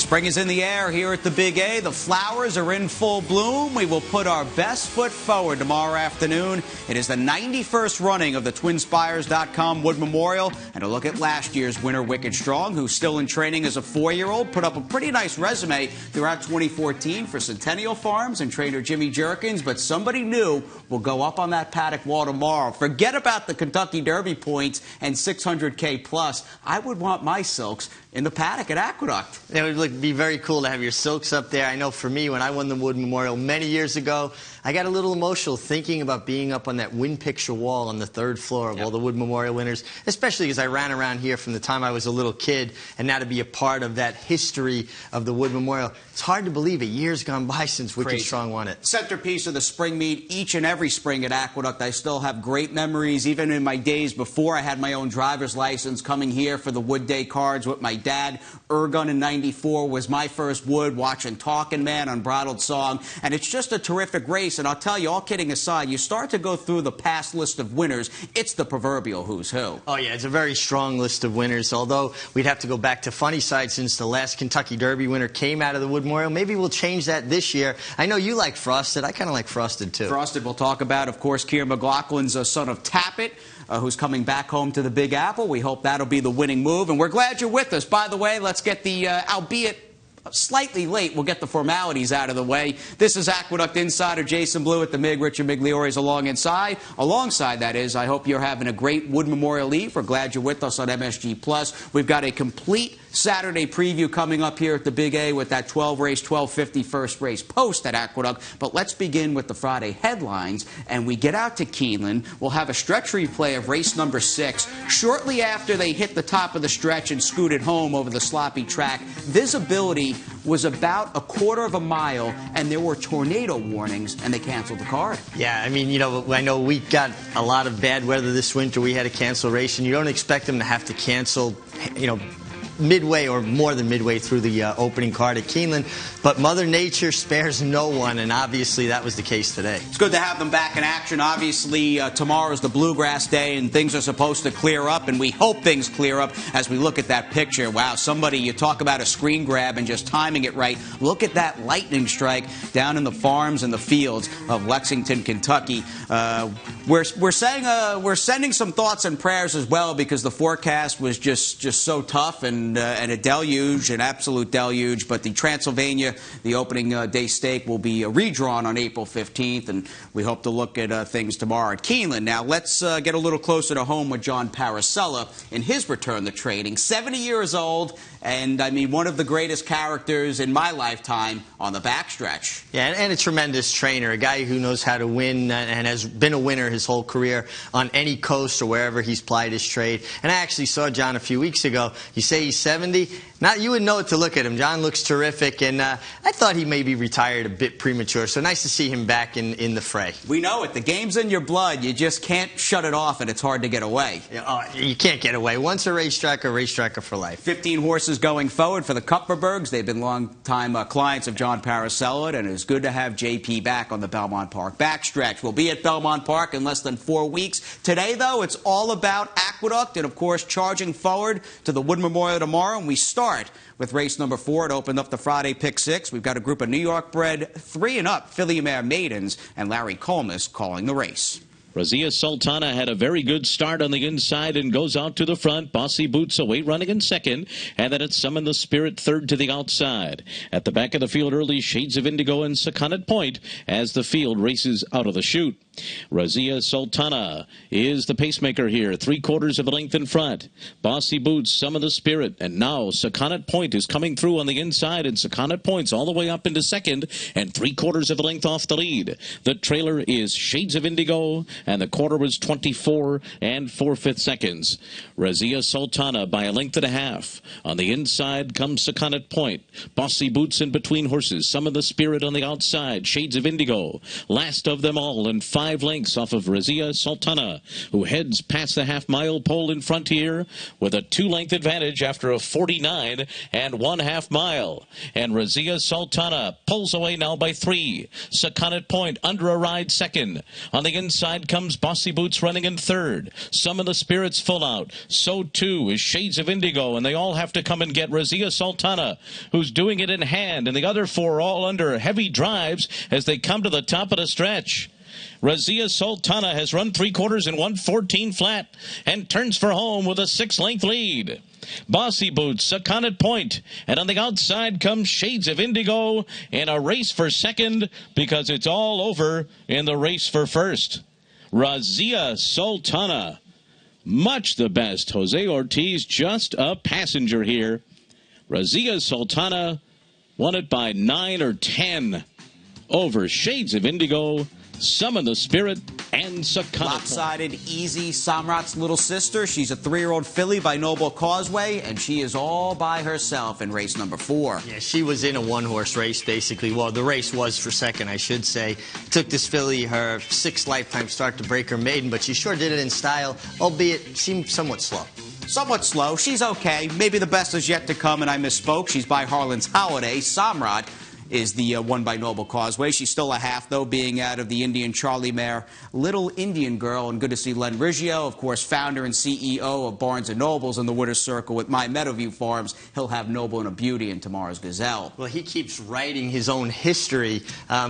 Spring is in the air here at the Big A. The flowers are in full bloom. We will put our best foot forward tomorrow afternoon. It is the 91st running of the TwinSpires.com Wood Memorial. And a look at last year's winner, Wicked Strong, who's still in training as a 4-year-old, put up a pretty nice resume throughout 2014 for Centennial Farms and trainer Jimmy Jerkins. But somebody new will go up on that paddock wall tomorrow. Forget about the Kentucky Derby points and 600K plus. I would want my silks in the paddock at Aqueduct. It would be very cool to have your silks up there. I know for me, when I won the Wood Memorial many years ago, I got a little emotional thinking about being up on that wind picture wall on the 3rd floor of all the Wood Memorial winners, especially because I ran around here from the time I was a little kid, and now to be a part of that history of the Wood Memorial. It's hard to believe a year's gone by since Wicked Strong won it. Centerpiece of the spring meet each and every spring at Aqueduct. I still have great memories, even in my days before I had my own driver's license, coming here for the Wood Day cards with my dad. Ergun in '94 was my first Wood, watching Talkin' Man, Unbridled Song, and it's just a terrific race. And I'll tell you, all kidding aside, you start to go through the past list of winners, it's the proverbial who's who. Oh, yeah, it's a very strong list of winners, although we'd have to go back to funny side since the last Kentucky Derby winner came out of the Wood Memorial. Maybe we'll change that this year. I know you like Frosted. I kind of like Frosted, too. Frosted we'll talk about. Of course, Keir McLaughlin's son of Tappet, who's coming back home to the Big Apple. We hope that'll be the winning move, and we're glad you're with us. By the way, let's get the, albeit slightly late, we'll get the formalities out of the way. This is Aqueduct Insider Jason Blewitt, the Mig, Richard Migliore is alongside, that is. I hope you're having a great Wood Memorial Eve. We're glad you're with us on MSG+. We've got a complete Saturday preview coming up here at the Big A with that 12-race, 1250 first race post at Aqueduct. But let's begin with the Friday headlines, and we get out to Keeneland. We'll have a stretch replay of race number 6. Shortly after they hit the top of the stretch and scooted home over the sloppy track, visibility was about a quarter of a mile, and there were tornado warnings, and they canceled the card. Yeah, I mean, you know, I know we got a lot of bad weather this winter. We had a cancel race, and you don't expect them to have to cancel, you know, midway or more than midway through the opening card at Keeneland. But Mother Nature spares no one, and obviously that was the case today. It's good to have them back in action. Obviously, tomorrow's the Bluegrass Day, and things are supposed to clear up, and we hope things clear up as we look at that picture. Wow, somebody, you talk about a screen grab and just timing it right. Look at that lightning strike down in the farms and the fields of Lexington, Kentucky. We're sending some thoughts and prayers as well, because the forecast was just so tough, and a deluge, an absolute deluge. But the Transylvania, the opening day stake, will be redrawn on April 15th, and we hope to look at things tomorrow at Keeneland. Now, let's get a little closer to home with John Paracella in his return to training. 70 years old, and I mean, one of the greatest characters in my lifetime on the backstretch. Yeah, and a tremendous trainer, a guy who knows how to win and has been a winner his whole career on any coast or wherever he's plied his trade. And I actually saw John a few weeks ago. You say he's 70. Now, you would know it to look at him. John looks terrific, and I thought he may be retired a bit premature, so nice to see him back in the fray. We know it. The game's in your blood. You just can't shut it off, and it's hard to get away. You can't get away. Once a racetracker for life. 15 horses going forward for the Kupferbergs. They've been long-time clients of John Paracella, and it's good to have JP back on the Belmont Park backstretch. We'll be at Belmont Park in less than 4 weeks. Today, though, it's all about Aqueduct and, of course, charging forward to the Wood Memorial tomorrow, and we start with race number 4. It opened up the Friday pick 6. We've got a group of New York-bred 3 and up filly mare maidens, and Larry Colmus calling the race. Razia Sultana had a very good start on the inside and goes out to the front. Bossy Boots away running in second, and then it's Summon the Spirit third to the outside. At the back of the field early, Shades of Indigo and Sakonnet Point as the field races out of the chute. Razia Sultana is the pacemaker here, 3/4 of a length in front. Bossy Boots, Summon the Spirit, and now Sakonnet Point is coming through on the inside, and Sakonnet Point's all the way up into second and 3/4 of a length off the lead. The trailer is Shades of Indigo, and the quarter was 24 4/5 seconds. Razia Sultana by a length and a half. On the inside comes Sakonnet Point. Bossy Boots in between horses. Summon the Spirit on the outside. Shades of Indigo, last of them all, and 5 5 lengths off of Razia Sultana, who heads past the half-mile pole in front here with a 2-length advantage after a 49 and 1/2 mile. And Razia Sultana pulls away now by 3. Sakanat Point under a ride second. On the inside comes Bossy Boots running in third. Some of the Spirits full out. So too is Shades of Indigo, and they all have to come and get Razia Sultana, who's doing it in hand, and the other 4 all under heavy drives as they come to the top of the stretch. Razia Sultana has run 3/4 in 1:14 flat and turns for home with a 6-length lead. Bossy Boots, Sakanat Point, and on the outside comes Shades of Indigo in a race for second because it's all over in the race for first. Razia Sultana, much the best. Jose Ortiz just a passenger here. Razia Sultana won it by 9 or 10 over Shades of Indigo, Summon the Spirit, and Sakanat. Lopsided, easy, Samrat's little sister. She's a 3-year-old filly by Noble Causeway, and she is all by herself in race number 4. Yeah, she was in a 1-horse race, basically. Well, the race was for second, I should say. Took this filly her 6th lifetime start to break her maiden, but she sure did it in style, albeit seemed somewhat slow. Somewhat slow. She's okay. Maybe the best is yet to come, and I misspoke. She's by Harlan's Holiday. Samrat is the one by Noble Causeway. She's still a half, though, being out of the Indian Charlie mare Little Indian Girl. And good to see Len Riggio, of course, founder and CEO of Barnes & Nobles in the Winner's Circle with My Meadowview Farms. He'll have Noble and a Beauty in tomorrow's Gazelle. Well, he keeps writing his own history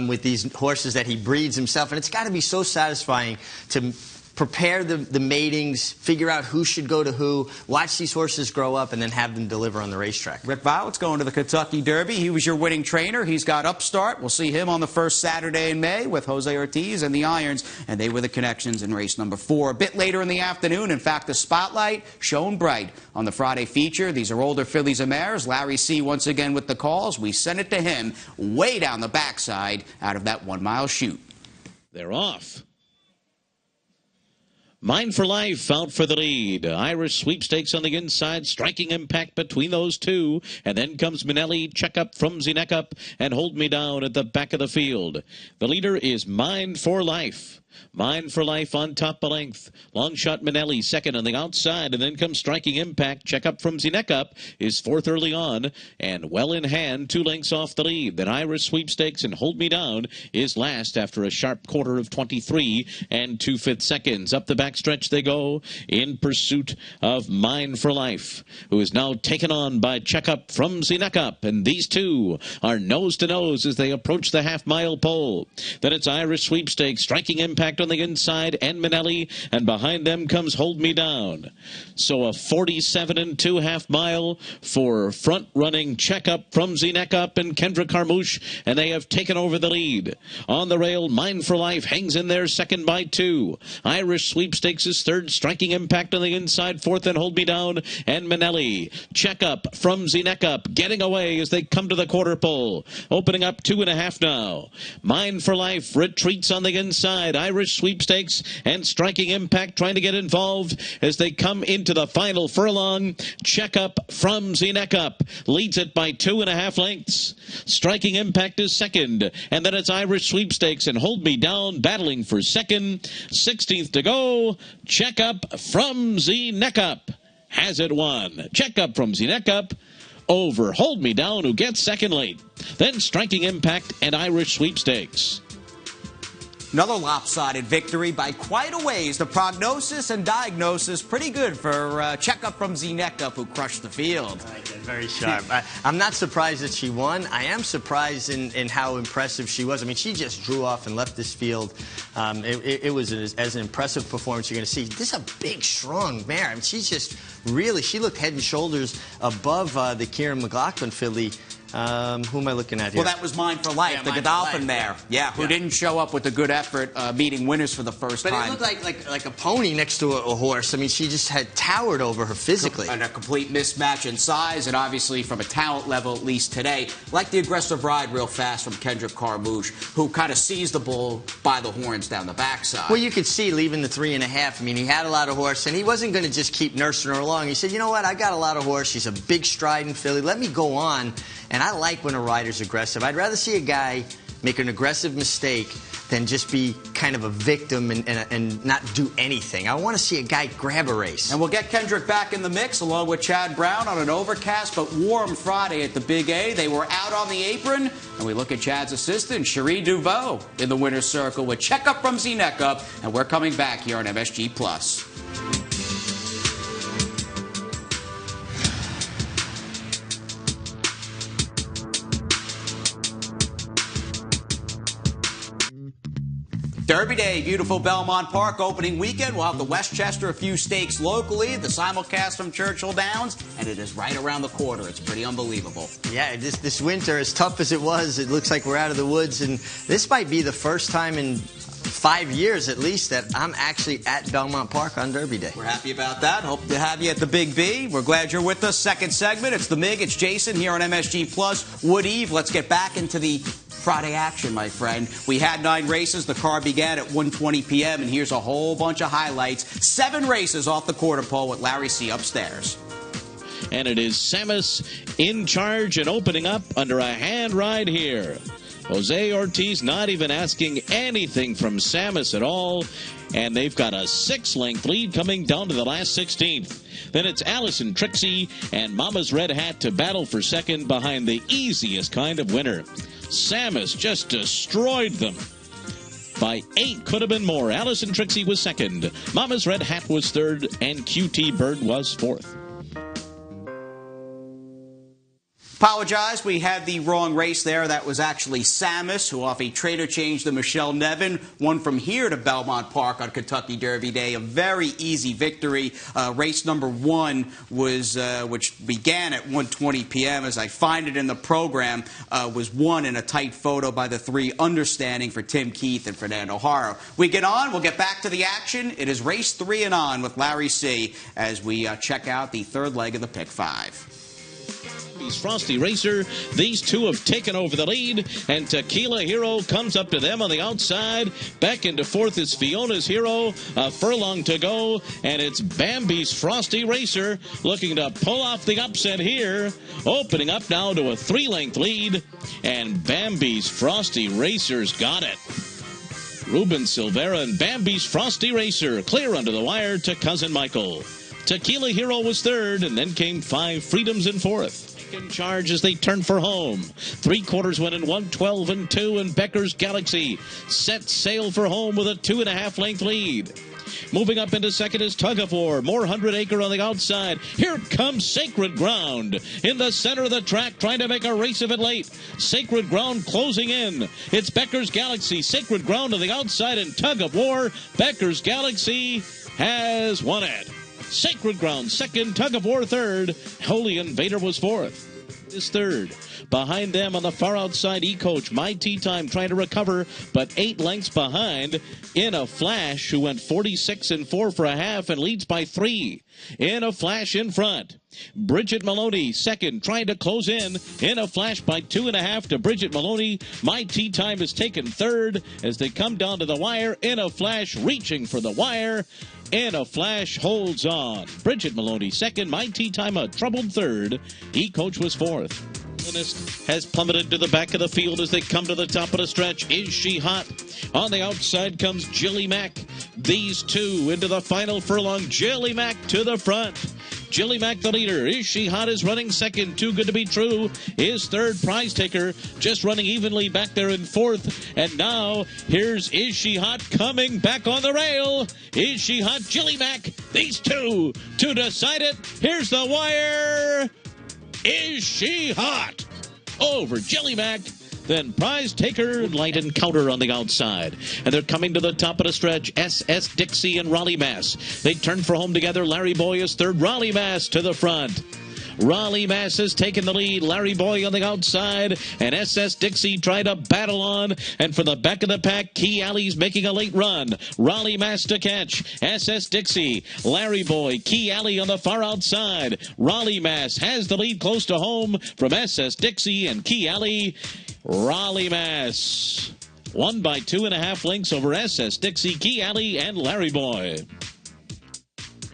with these horses that he breeds himself, and it's got to be so satisfying to prepare the matings, figure out who should go to who, watch these horses grow up, and then have them deliver on the racetrack. Rick Violet's going to the Kentucky Derby. He was your winning trainer. He's got Upstart. We'll see him on the first Saturday in May with Jose Ortiz and the Irons, and they were the connections in race number 4. A bit later in the afternoon, in fact, the spotlight shone bright on the Friday feature. These are older fillies and mares. Larry C. once again with the calls. We sent it to him way down the backside out of that 1-mile chute. They're off. Mine for Life out for the lead. Irish Sweepstakes on the inside, striking impact between those two. And then comes Minelli, check up from Zinekup, and Hold Me Down at the back of the field. The leader is Mine for Life. Mine for Life on top of length. Long shot Minelli second on the outside, and then comes Striking Impact. Check up from Zinekup is 4th early on, and well in hand, 2 lengths off the lead. Then Irish Sweepstakes and Hold Me Down is last after a sharp quarter of 23 and 2/5 seconds. Up the backstretch they go in pursuit of Mine for Life, who is now taken on by Check Up from Zinekup, and these two are nose to nose as they approach the half-mile pole. Then it's Irish Sweepstakes, Striking Impact on the inside, and Minelli, and behind them comes Hold Me Down. So a 47 and 2/2 mile for front-running Checkup from Zinekup and Kendra Carmouche, and they have taken over the lead. On the rail, Mine for Life hangs in there second by 2. Irish Sweepstakes is third, Striking Impact on the inside, 4th, and Hold Me Down, and Minelli. Checkup from Zinekup getting away as they come to the quarter pole, opening up 2.5 now. Mine for Life retreats on the inside. Irish Sweepstakes and Striking Impact trying to get involved as they come into the final furlong. Checkup from Zinekup leads it by 2.5 lengths. Striking Impact is second, and then it's Irish Sweepstakes and Hold Me Down battling for second. 16th to go. Checkup from Zinekup has it won. Checkup from Zinekup over Hold Me Down, who gets second late. Then Striking Impact and Irish Sweepstakes. Another lopsided victory by quite a ways. The prognosis and diagnosis pretty good for Checkup from Zinekup, who crushed the field. Very sharp. I'm not surprised that she won. I am surprised in how impressive she was. I mean, she just drew off and left this field. It was as an impressive performance you're going to see. This is a big, strong mare. I mean, she's just really, she looked head and shoulders above the Kieran McLaughlin filly. Who am I looking at here? Well, that was Mine for Life, the Godolphin mare. Yeah, who didn't show up with a good effort meeting winners for the first time. But it looked like a pony next to a horse. I mean, she just had towered over her physically. And a complete mismatch in size, and obviously from a talent level, at least today, like the aggressive ride real fast from Kendra Carmouche, who kind of seized the bull by the horns down the backside. Well, you could see leaving the 3.5. I mean, he had a lot of horse, and he wasn't going to just keep nursing her along. He said, you know what, I got a lot of horse. She's a big striding filly. Let me go on. And I like when a rider's aggressive. I'd rather see a guy make an aggressive mistake than just be kind of a victim and not do anything. I want to see a guy grab a race. And we'll get Kendrick back in the mix along with Chad Brown on an overcast but warm Friday at the Big A. They were out on the apron, and we look at Chad's assistant, Cherie Duveau, in the winner's circle with Checkup from Zineka, and we're coming back here on MSG+. Derby Day, beautiful Belmont Park opening weekend. We'll have the Westchester, a few stakes locally, the simulcast from Churchill Downs, and it is right around the corner. It's pretty unbelievable. Yeah, this winter, as tough as it was, it looks like we're out of the woods, and this might be the first time in 5 years at least that I'm actually at Belmont Park on Derby Day. We're happy about that. Hope to have you at the Big B. We're glad you're with us. Second segment, it's the MIG. It's Jason here on MSG+. Wood Eve, let's get back into the Friday action, my friend. We had 9 races. The car began at 1:20 p.m., and here's a whole bunch of highlights. 7 races off the quarter pole with Larry C. upstairs. And it is Samus in charge and opening up under a hand ride here. Jose Ortiz not even asking anything from Samus at all, and they've got a 6-length lead coming down to the last 16th. Then it's Allison Trixie and Mama's Red Hat to battle for second behind the easiest kind of winner. Samus just destroyed them. By 8, could have been more. Allison Trixie was second. Mama's Red Hat was third, and QT Bird was fourth. Apologize, we had the wrong race there. That was actually Samus, who off a trader change to Michelle Nevin, won from here to Belmont Park on Kentucky Derby Day. A very easy victory. Race number 1 was, which began at 1:20 p.m. as I find it in the program, was won in a tight photo by the 3 understanding for Tim Keith and Fernando Haro. We get on, we'll get back to the action. It is race 3 and on with Larry C. as we check out the third leg of the Pick 5. Frosty Racer, these two have taken over the lead, and Tequila Hero comes up to them on the outside. Back into fourth is Fiona's Hero, a furlong to go, and it's Bambi's Frosty Racer looking to pull off the upset here, opening up now to a 3-length lead, and Bambi's Frosty Racer's got it. Ruben Silvera and Bambi's Frosty Racer clear under the wire to Cousin Michael. Tequila Hero was third, and then came 5 Freedoms in fourth. In charge as they turn for home. 3/4 went in 1:12 and Becker's Galaxy set sail for home with a 2.5-length lead. Moving up into second is Tug of War. More 100 Acre on the outside. Here comes Sacred Ground in the center of the track, trying to make a race of it late. Sacred Ground closing in. It's Becker's Galaxy. Sacred Ground on the outside and Tug of War. Becker's Galaxy has won it. Sacred Ground second, Tug of War third, Holy Invader was fourth. Is third. Behind them on the far outside, E-Coach, My Tea Time trying to recover, but 8 lengths behind. In a Flash, who went 46 and 4 for a half and leads by 3. In a Flash in front. Bridget Maloney second, trying to close in. In a Flash by 2.5 to Bridget Maloney. My Tea Time is taken third as they come down to the wire. In a Flash reaching for the wire. In a Flash holds on. Bridget Maloney second. My Tea Time a troubled third. E-Coach was fourth. Has plummeted to the back of the field as they come to the top of the stretch. Is She Hot? On the outside comes Jilly Mac. These two into the final furlong. Jilly Mac to the front. Jilly Mac the leader. Is She Hot is running second. Too Good to Be True is third. Prize Taker just running evenly back there in fourth. And now here's Is She Hot coming back on the rail. Is She Hot? Jilly Mac. These two to decide it. Here's the wire. Is She Hot? Over Jilly Mac. Then Prize Taker, Light Encounter on the outside. And they're coming to the top of the stretch. SS Dixie and Raleigh Mass. They turn for home together. Larry Boy is third. Raleigh Mass to the front. Raleigh Mass has taken the lead. Larry Boy on the outside. And SS Dixie tried to battle on. And for the back of the pack, Key Alley's making a late run. Raleigh Mass to catch. SS Dixie, Larry Boy, Key Alley on the far outside. Raleigh Mass has the lead close to home from SS Dixie and Key Alley. Raleigh Mass won by 2.5 lengths over SS Dixie, Key Alley, and Larry Boy.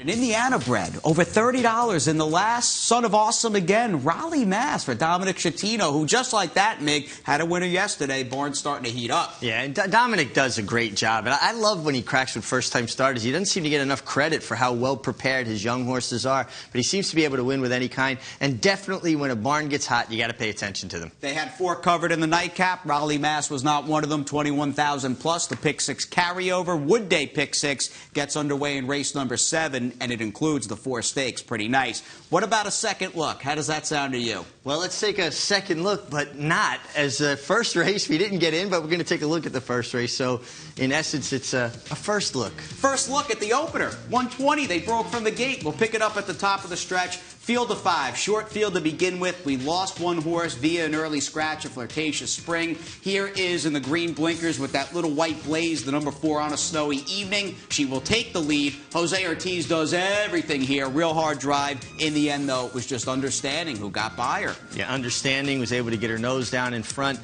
An Indiana bred, over $30 in the last. Son of Awesome again, Raleigh, Mass. for Dominic Schettino, who just like that, Mig, had a winner yesterday. Barn's starting to heat up. Yeah, and Dominic does a great job. And I love when he cracks with first-time starters. He doesn't seem to get enough credit for how well prepared his young horses are, but he seems to be able to win with any kind. And definitely when a barn gets hot, you got to pay attention to them. They had 4 covered in the nightcap. Raleigh, Mass. was not one of them. 21,000 plus. The pick 6 carryover. Wood Day pick 6 gets underway in race number 7, and it includes the 4 stakes. Pretty nice. What about a second look? How does that sound to you? Well, let's take a second look, but not as a first race. We didn't get in, but we're going to take a look at the first race. So, in essence, it's a first look. First look at the opener. 120. They broke from the gate. We'll pick it up at the top of the stretch. Field of 5. Short field to begin with. We lost 1 horse via an early scratch, a Flirtatious Spring. Here is in the green blinkers with that little white blaze, the number 4 on a snowy evening. She will take the lead. Jose Ortiz does everything here. Real hard drive. In the end, though, it was just Understanding who got by her. Yeah, Understanding was able to get her nose down in front.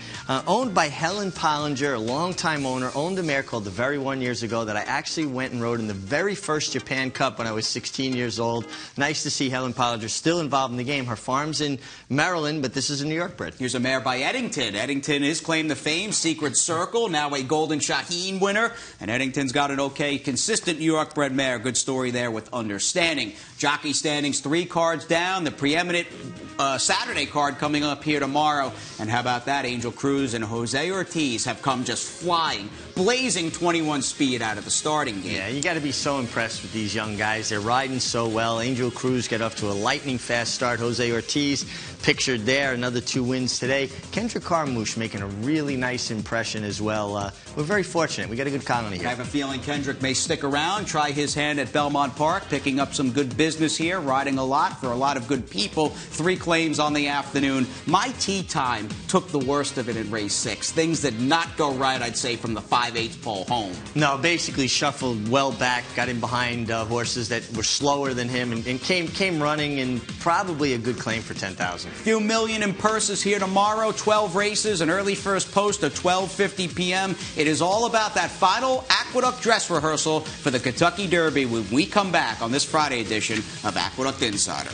Owned by Helen Pollinger, a longtime owner, owned a mare called The Very One years ago that I actually went and rode in the very first Japan Cup when I was 16 years old. Nice to see Helen Pollinger still involved in the game. Her farm's in Maryland, but this is a New York bred. Here's a mare by Eddington. Eddington is claim to fame. Secret Circle, now a Golden Shaheen winner. And Eddington's got an okay, consistent New York bred mare. Good story there with Understanding. Jockey standings 3 cards down. The preeminent Saturday card coming up here tomorrow. And how about that? Angel Cruz and Jose Ortiz have come just flying, blazing 21 speed out of the starting gate. Yeah, you got to be so impressed with these young guys. They're riding so well. Angel Cruz got off to a lightning fast start. Jose Ortiz pictured there, another 2 wins today. Kendrick Carmouche making a really nice impression as well. We're very fortunate. We got a good colony here. I have a feeling Kendrick may stick around, try his hand at Belmont Park, picking up some good business here, riding a lot for a lot of good people. 3 claims on the afternoon. My tee time took the worst of it in race 6. Things did not go right, I'd say, from the 5/8 pole home. No, basically shuffled well back, got in behind horses that were slower than him, and came running, and probably a good claim for 10,000. Few million in purses here tomorrow. 12 races, an early first post at 12:50 p.m. It is all about that final Aqueduct dress rehearsal for the Kentucky Derby when we come back on this Friday edition of Aqueduct Insider.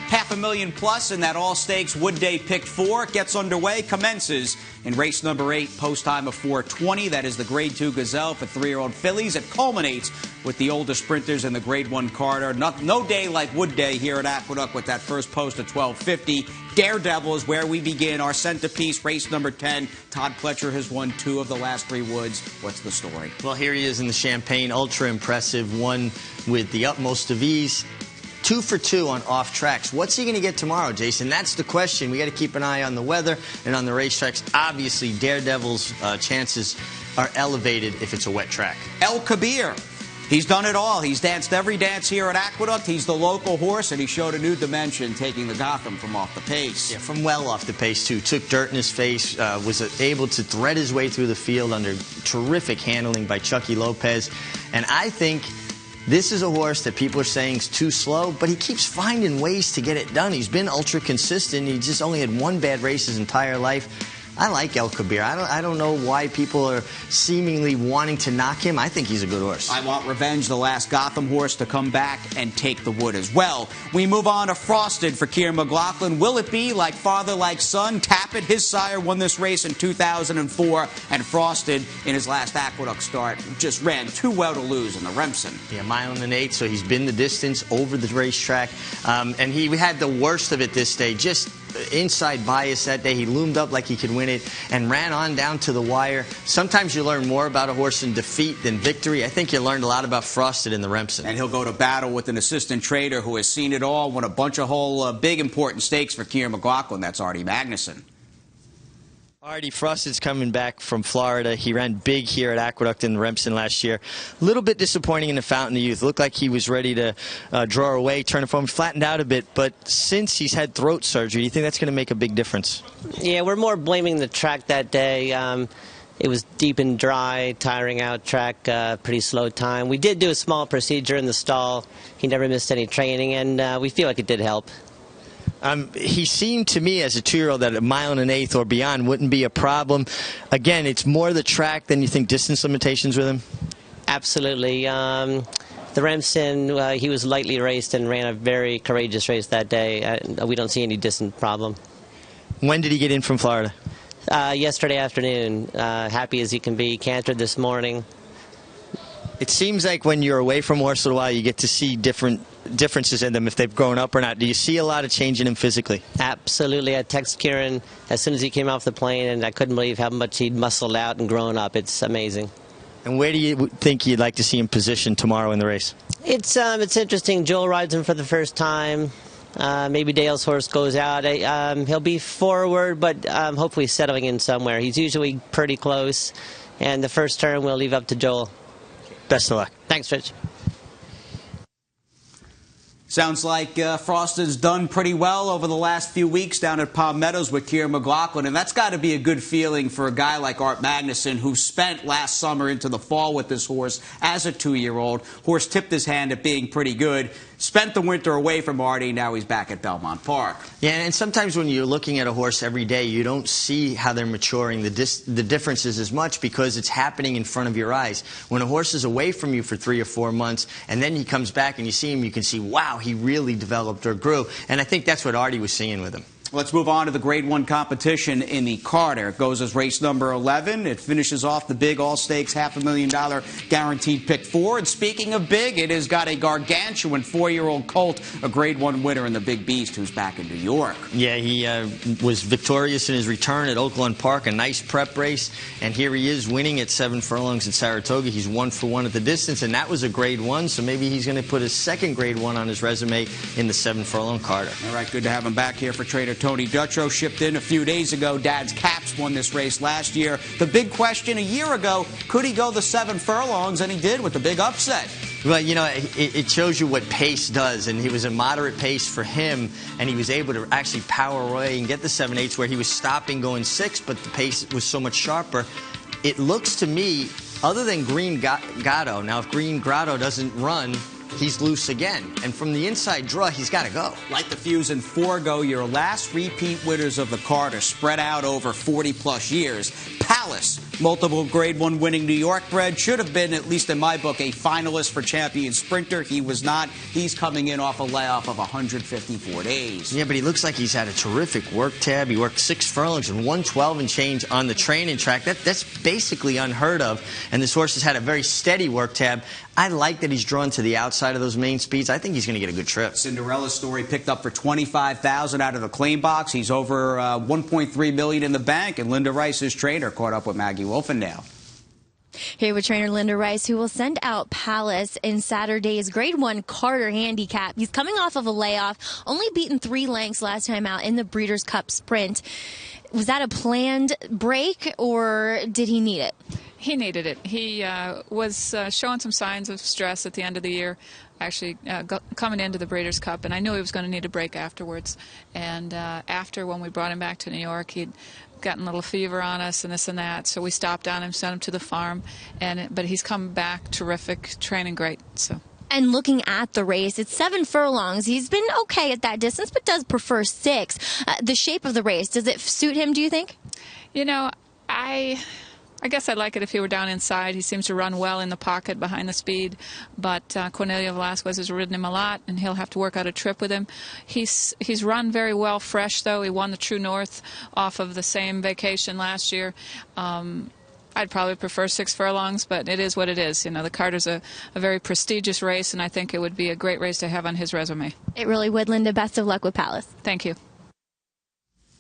$500,000 plus in that all-stakes Wood Day pick 4 gets underway, commences in race number 8, post time of 4:20. That is the Grade 2 Gazelle for 3-year-old fillies. It culminates with the older sprinters in the Grade 1 Carter. No day like Wood Day here at Aqueduct with that first post at 12:50. Daredevil is where we begin. Our centerpiece, race number 10. Todd Pletcher has won 2 of the last 3 Woods. What's the story? Well, here he is in the Champagne. Ultra impressive. Won with the utmost of ease. 2 for 2 on off tracks. What's he going to get tomorrow, Jason? That's the question. We got to keep an eye on the weather and on the racetracks. Obviously, Daredevil's chances are elevated if it's a wet track. El Kabir. He's done it all. He's danced every dance here at Aqueduct. He's the local horse, and he showed a new dimension, taking the Gotham from off the pace. Yeah, from well off the pace, too. Took dirt in his face, was able to thread his way through the field under terrific handling by Chucky Lopez. And I think this is a horse that people are saying is too slow, but he keeps finding ways to get it done. He's been ultra consistent. He just only had 1 bad race his entire life. I like El Kabir. I don't know why people are seemingly wanting to knock him. I think he's a good horse. I want Revenge, the last Gotham horse, to come back and take the wood as well. We move on to Frosted for Keir McLaughlin. Will it be like father, like son? Tappet, his sire, won this race in 2004, and Frosted, in his last Aqueduct start, just ran too well to lose in the Remsen. Yeah, 1 1/8, so he's been the distance over the racetrack. And he had the worst of it this day. Just inside bias that day. He loomed up like he could win it and ran on down to the wire. Sometimes you learn more about a horse in defeat than victory. I think you learned a lot about Frosted in the Remsen. And he'll go to battle with an assistant trader who has seen it all, won a bunch of whole big important stakes for Keir McLaughlin. That's Artie Magnuson. Artie, Frosted's coming back from Florida. He ran big here at Aqueduct in the Remsen last year. A little bit disappointing in the Fountain of Youth. Looked like he was ready to draw away, turn it forward, flattened out a bit. But since he's had throat surgery, do you think that's going to make a big difference? Yeah, we're more blaming the track that day. It was deep and dry, tiring out track, pretty slow time. We did do a small procedure in the stall. He never missed any training, and we feel like it did help. He seemed to me as a 2-year-old that a 1 1/8 or beyond wouldn't be a problem. Again, it's more the track than you think distance limitations with him? Absolutely. The Remsen, he was lightly raced and ran a very courageous race that day. We don't see any distance problem. When did he get in from Florida? Yesterday afternoon. Happy as he can be. Cantered this morning. It seems like when you're away from a horse a while, you get to see differences in them, if they've grown up or not. Do you see a lot of change in him physically? Absolutely. I texted Kieran as soon as he came off the plane, and I couldn't believe how much he'd muscled out and grown up. It's amazing. And where do you think you'd like to see him positioned tomorrow in the race? It's interesting. Joel rides him for the first time. Maybe Dale's horse goes out. He'll be forward, but hopefully settling in somewhere. He's usually pretty close, and the first turn we'll leave up to Joel. Best of luck. Thanks, Rich. Sounds like Froston's done pretty well over the last few weeks down at Palm Meadows with Kieran McLaughlin, and that's got to be a good feeling for a guy like Art Magnuson, who spent last summer into the fall with this horse as a 2-year-old. Horse tipped his hand at being pretty good. Spent the winter away from Artie. Now he's back at Belmont Park. Yeah, and sometimes when you're looking at a horse every day, you don't see how they're maturing, the differences as much, because it's happening in front of your eyes. When a horse is away from you for 3 or 4 months, and then he comes back and you see him, you can see, wow, he really developed or grew. And I think that's what Artie was seeing with him. Let's move on to the Grade 1 competition in the Carter. It goes as race number 11. It finishes off the big all-stakes $500,000 guaranteed pick 4. And speaking of big, it has got a gargantuan 4-year-old colt, a Grade 1 winner in the Big Beast, who's back in New York. Yeah, he was victorious in his return at Oakland Park, a nice prep race. And here he is winning at 7 furlongs at Saratoga. He's 1 for 1 at the distance, and that was a Grade 1. So maybe he's going to put his second Grade 1 on his resume in the 7 furlong Carter. All right, good to have him back here for Trader Tony Dutrow. Shipped in a few days ago. Dad's Caps won this race last year. The big question a year ago, could he go the 7 furlongs? And he did with the big upset. Well, you know, it shows you what pace does, and he was a moderate pace for him, and he was able to actually power away and get the 7/8 where he was stopping going 6, but the pace was so much sharper. It looks to me, other than Green Grotto, now if Green Grotto doesn't run, he's loose again. And from the inside draw, he's got to go. Like the Fuse and Forgo, your last repeat winners of the Carter spread out over 40-plus years. Palace, multiple Grade 1 winning New York bred, should have been, at least in my book, a finalist for Champion Sprinter. He was not. He's coming in off a layoff of 154 days. Yeah, but he looks like he's had a terrific work tab. He worked 6 furlongs and 112 and change on the training track. That's basically unheard of. And this horse has had a very steady work tab. I like that he's drawn to the outside of those main speeds. I think he's going to get a good trip. Cinderella Story picked up for $25,000 out of the claim box. He's over $1.3 million in the bank, and Linda Rice, his trainer, caught up with Maggie Wolfendale. Here with trainer Linda Rice, who will send out Palace in Saturday's Grade 1 Carter handicap. He's coming off of a layoff, only beaten 3 lengths last time out in the Breeders' Cup Sprint. Was that a planned break, or did he need it? He needed it. He was showing some signs of stress at the end of the year, actually coming into the Breeders' Cup, and I knew he was going to need a break afterwards. And after, when we brought him back to New York, he'd gotten a little fever on us and this and that, so we stopped on him, sent him to the farm, but he's come back terrific, training great. So. And looking at the race, it's 7 furlongs. He's been okay at that distance, but does prefer 6. The shape of the race, does it suit him, do you think? You know, I guess I'd like it if he were down inside. He seems to run well in the pocket behind the speed, but Cornelio Velasquez has ridden him a lot, and he'll have to work out a trip with him. He's run very well fresh, though. He won the True North off of the same vacation last year. I'd probably prefer 6 furlongs, but it is what it is. You know, the Carter's a very prestigious race, and I think it would be a great race to have on his resume. It really would, Linda. Best of luck with Palace. Thank you.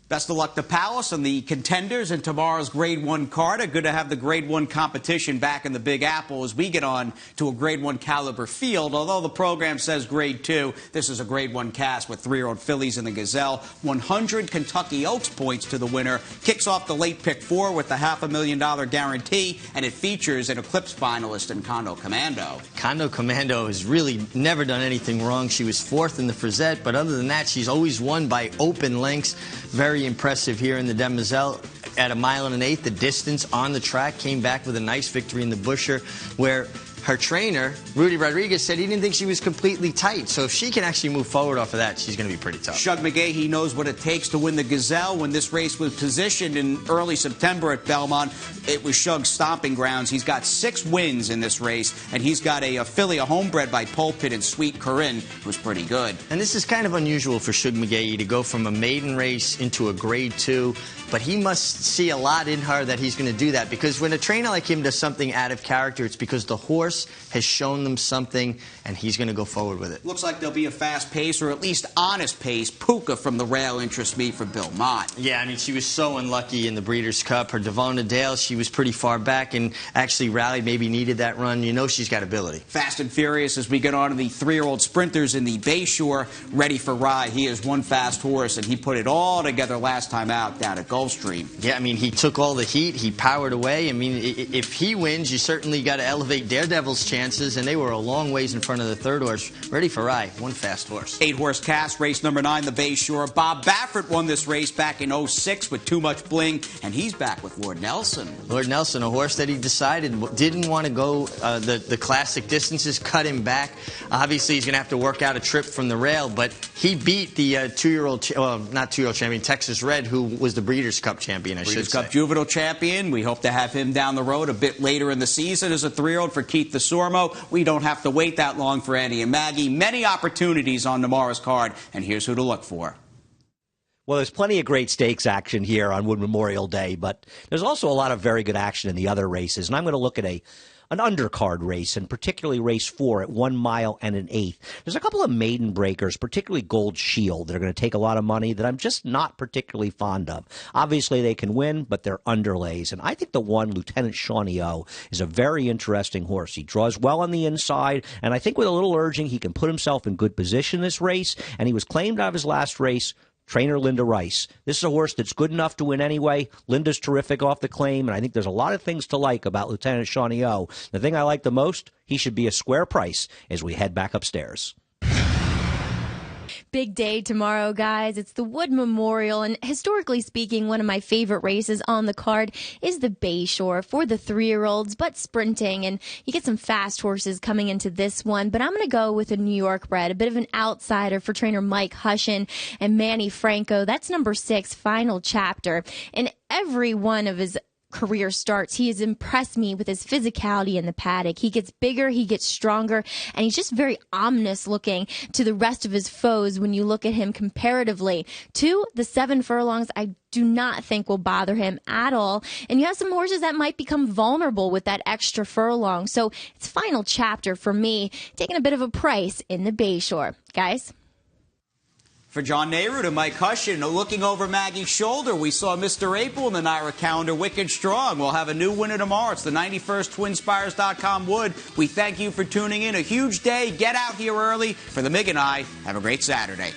Best of luck to Palace and the contenders in tomorrow's Grade 1 Carter. Good to have the Grade 1 competition back in the Big Apple as we get on to a Grade 1 caliber field. Although the program says Grade 2, this is a Grade 1 cast with 3-year-old fillies in the Gazelle. 100 Kentucky Oaks points to the winner. Kicks off the late pick 4 with the $500,000 guarantee, and it features an Eclipse finalist in Condo Commando. Condo Commando has really never done anything wrong. She was 4th in the Frisette, but other than that, she's always won by open lengths. Very impressive here in the Demoiselle at 1 1/8. The distance on the track, came back with a nice victory in the Busher, where her trainer, Rudy Rodriguez, said he didn't think she was completely tight. So if she can actually move forward off of that, she's going to be pretty tough. Shug McGahee knows what it takes to win the Gazelle. When this race was positioned in early September at Belmont, it was Shug's stomping grounds. He's got 6 wins in this race, and he's got a filly, a homebred by Pulpit and Sweet Corinne, who's pretty good. And this is kind of unusual for Shug McGahee to go from a maiden race into a grade 2, but he must see a lot in her that he's going to do that, because when a trainer like him does something out of character, it's because the horse has shown them something, and he's going to go forward with it. Looks like there'll be a fast pace, or at least honest pace. Puka from the rail interests me for Bill Mott. Yeah, I mean, she was so unlucky in the Breeders' Cup. Her Devona Dale, she was pretty far back and actually rallied, maybe needed that run. You know she's got ability. Fast and furious as we get on to the 3-year-old sprinters in the Bayshore, ready for ride. He is one fast horse, and he put it all together last time out down at Gulfstream. Yeah, I mean, he took all the heat. He powered away. I mean, if he wins, you certainly got to elevate Daredevil's chances, and they were a long ways in front of the 3rd horse. Ready for ride. One fast horse. 8-horse cast, race number 9, the Bayshore. Bob Baffert won this race back in '06 with Too Much Bling, and he's back with Lord Nelson. Lord Nelson, a horse that he decided didn't want to go the classic distances, cut him back. Obviously, he's going to have to work out a trip from the rail, but he beat the 2-year-old, well, not 2-year-old champion, Texas Red, who was the Breeders' Cup champion, I should say. Breeders' Cup juvenile champion. We hope to have him down the road a bit later in the season as a 3-year-old for Keith DeSormo. We don't have to wait that long for Annie and Maggie. Many opportunities on tomorrow's card, and here's who to look for. Well, there's plenty of great stakes action here on Wood Memorial Day, but there's also a lot of very good action in the other races, and I'm going to look at an undercard race, and particularly race 4 at 1 mile and an 1/8. There's a couple of maiden breakers, particularly Gold Shield, that are going to take a lot of money that I'm just not particularly fond of. Obviously, they can win, but they're underlays. And I think the one, Lieutenant Shawnee O, is a very interesting horse. He draws well on the inside, and I think with a little urging, he can put himself in good position this race. And he was claimed out of his last race. Trainer Linda Rice. This is a horse that's good enough to win anyway. Linda's terrific off the claim, and I think there's a lot of things to like about Lieutenant Shawnee O. The thing I like the most, he should be a square price as we head back upstairs. Big day tomorrow, guys. It's the Wood Memorial, and historically speaking, one of my favorite races on the card is the Bayshore for the 3-year-olds, but sprinting, and you get some fast horses coming into this one, but I'm going to go with a New York bred, a bit of an outsider for trainer Mike Hushin and Manny Franco. That's number 6, Final Chapter. In every one of his career starts, he has impressed me with his physicality in the paddock. He gets bigger, he gets stronger, and he's just very ominous looking to the rest of his foes when you look at him comparatively to the 7 furlongs. I do not think will bother him at all. And you have some horses that might become vulnerable with that extra furlong. So it's Final Chapter for me, taking a bit of a price in the Bayshore. Guys? For John Nehru and Mike Hushin, looking over Maggie's shoulder, we saw Mr. April in the NYRA calendar, Wicked Strong. We'll have a new winner tomorrow. It's the 91st TwinSpires.com Wood. We thank you for tuning in. A huge day. Get out here early. For the Mig and I, have a great Saturday.